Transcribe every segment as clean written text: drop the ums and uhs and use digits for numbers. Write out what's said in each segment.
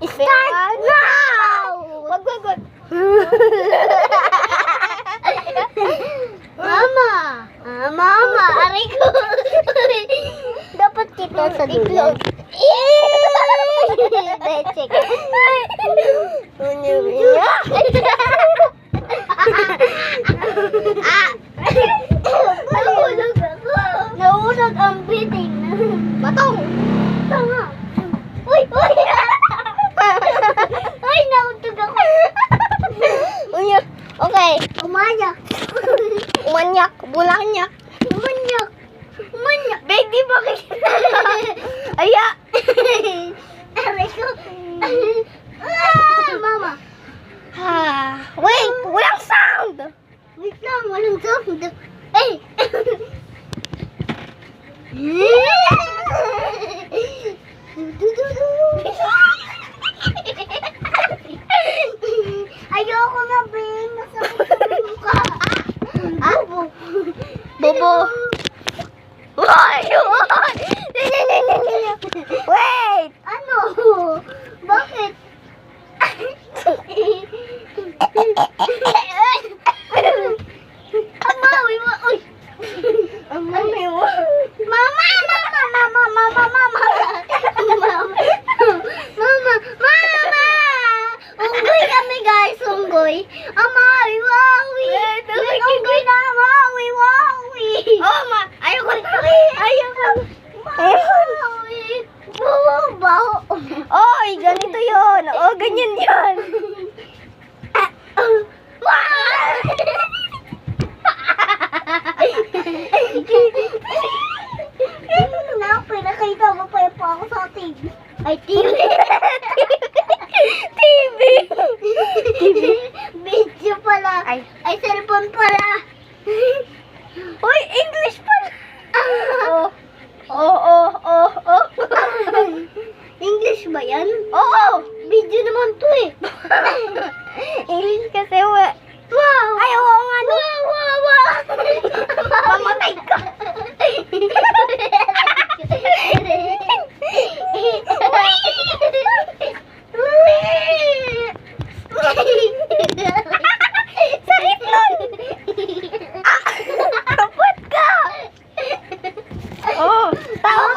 Start now! Wag. Mama, aray ko. Dapat kita sa dulo. Beche ka. Nahulog ako. Nahulog ang biting. Batong. Tanga. Uy. Ay, nautog ako. Okay. Umanyak. Bulanyak. Umanyak. Baby, bakit? Aya. Aray ko. Mama. Wait, walang sound. Wait lang, walang sound. Eh. Ayoko na, Ben. Masakit sa mukha. Bobo. Wait! Ano? Bakit? Amawi mo. Uy! Amawi mo. Mama! Unggoy kami, guys. Unggoy. Amawi, wawi. Unggoy na, amawi, wawi. Oh, ayoko rin. Baho. Oy, ganito yun. Oh, ganyan yun. Pinakita mo pa ako sa TV. Ay, TV. Video pala. Ay, cellphone pala. Uy, English pala. English ba yan? Oo. Video naman to eh. English kasi wow. Ay, oo nga. Wow. Mamatay ka. Sakit nun. Kapot ka. Oh, tao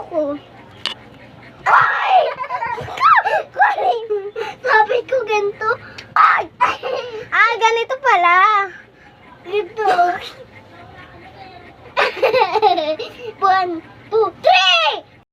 ko. Ay! Sabi ko ganito. Ay! Ganito pala. Ito. 1, 2, 3!